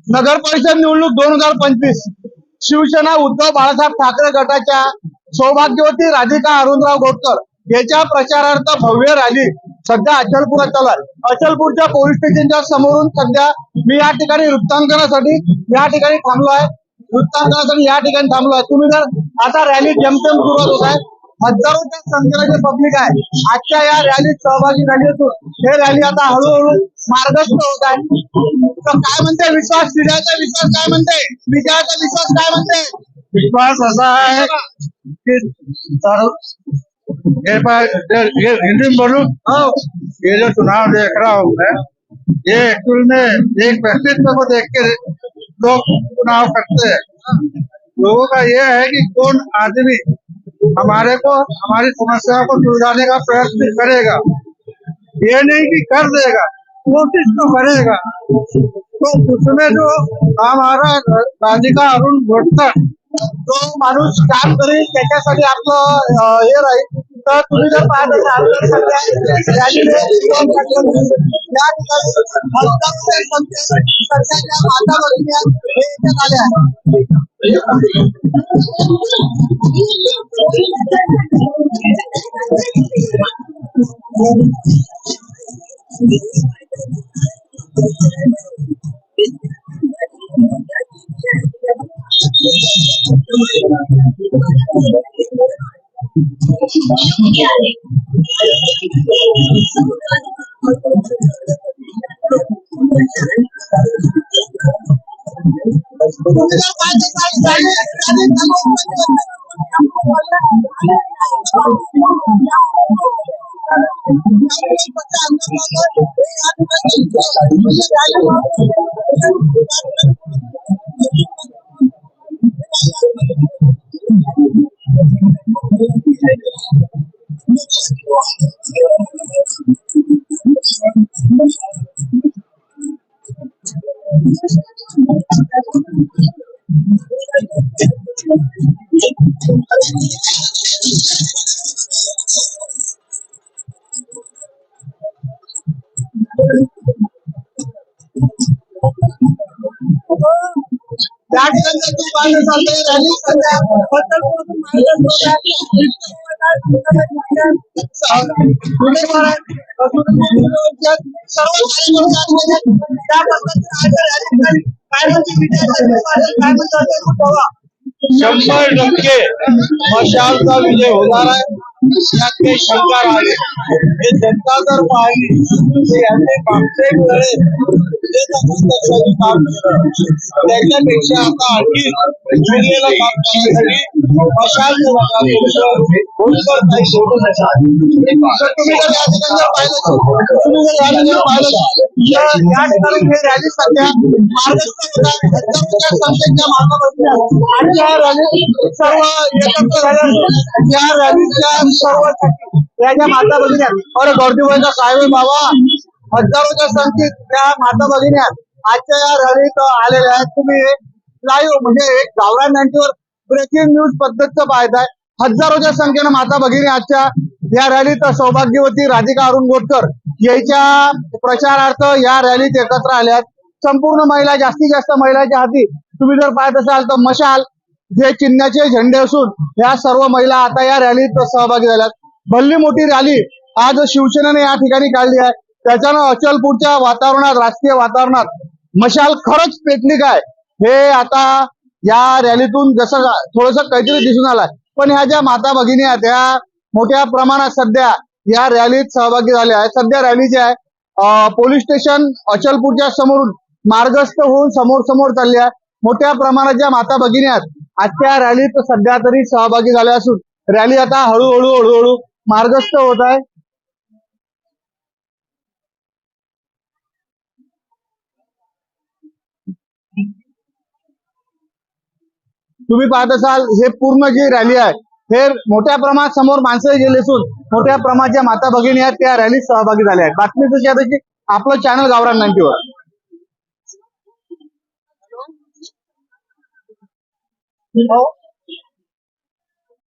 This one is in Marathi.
नगर परिषद निवडणूक 2025 शिवसेना उद्धव बाळासाहेब ठाकरे गटाच्या सौभाग्यवती राधिका अरुणराव घोटकर याच्या प्रचारार्थ भव्य रॅली सध्या अचलपुरात चालू आहे. अचलपूरच्या पोलीस स्टेशनच्या समोरून सध्या मी या ठिकाणी वृत्तांकनासाठी या ठिकाणी थांबलो आहे. तुम्ही जर आता रॅली जमतेम सुरुवात होत आहे. हजारोच्या संख्येने जे पब्लिक आहे आजच्या या रॅलीत सहभागी झाली असून हे रॅली आता हळूहळू मार्गस्थ होत आहे. तर काय म्हणते विश्वास, विजयाचा विश्वास काय म्हणते, विजयाचा विश्वास काय म्हणते? विश्वास ऐसा है कि ये हिंदी में बोलूं, ये जो चुनाव देख रहा हूँ मैं, ये एक्चुअल में एक व्यक्तित्व को देख के लोग चुनाव करते हैं। लोगों का ये है कि कौन आदमी हमारे को हमारी समस्याओं को सुलझाने का प्रयत्न करेगा, ये नहीं कि कर देगा, कोशिश तो करेगा। तो उसमें जो हमारा राधिका अरुण घोटकर जो माणूस काम करेल त्याच्यासाठी आपलं हे राहील. तर तुम्ही जर पाहत असाल तर सध्या रॅलीने या ठिकाणी हजारोच्या संख्येने सध्याच्या माता भगिनी हे येण्यात आल्या त्या ठिकाणी तू पाहिलं चालतंय रॅली सध्या शंभर टक्के मशालचा विजय होणार आहे, यात काही शंका राहिली. हे जनता जर पाहिली यांनी मागचे काम केलं त्याच्यापेक्षा आता आणखी उरलेलं काम करण्यासाठी मशाल या ठिकाणी हे रॅली सध्या संख्येच्या आणि या रॅलीत सर्व एकत्र झाले. या रॅलीच्या सर्व त्याच्या माता भगिनी और गौरतीबाईचा साहेब बाबा हजारोच्या संख्येत त्या माता भगिनी आजच्या या रॅलीत आलेल्या आहेत. तुम्ही लाईव्ह म्हणजे एक गावरान नाईन्टीवर ब्रेकिंग न्यूज पद्धतचं पाहताय. हजारोच्या संख्येने माता भगिनी आजच्या या रॅलीत सौभाग्यवती राधिका अरुण घोटकर याच्या प्रचारार्थ या रॅलीत एकत्र आल्यात. संपूर्ण महिला, जास्तीत जास्त महिलांच्या हाती तुम्ही जर पाहत असाल तर मशाल जे चिन्हाचे झेंडे असून या सर्व महिला आता या रॅलीत सहभागी झाल्यात. भल्ली मोठी रॅली आज शिवसेनेने या ठिकाणी काढली आहे. त्याच्यानं अचलपूरच्या वातावरणात, राजकीय वातावरणात मशाल खरंच पेटली काय हे आता या रॅलीतून जसं थोडस काहीतरी दिसून आलाय. पण ह्या ज्या माता भगिनी आहेत त्या मोठ्या प्रमाणात सध्या या रॅलीत सहभागी झाल्या आहेत. सध्या रॅली जी आहे पोलीस स्टेशन अचलपूरच्या समोरून मार्गस्थ होऊन समोर समोर चालली आहे. मोठ्या प्रमाणात ज्या माता भगिनी आहेत आजच्या रॅलीत सध्या तरी सहभागी झाल्या असून रॅली आता हळूहळू मार्गस्थ होत आहे. तुम्ही पाहत असाल हे पूर्ण जी रॅली आहे हे मोठ्या प्रमाणात समोर माणसं गेले असून मोठ्या प्रमाणात ज्या माता भगिनी आहेत त्या रॅलीत सहभागी झाल्या आहेत. बातमी तुझी आता की आपलं चॅनल गावरान 90 वर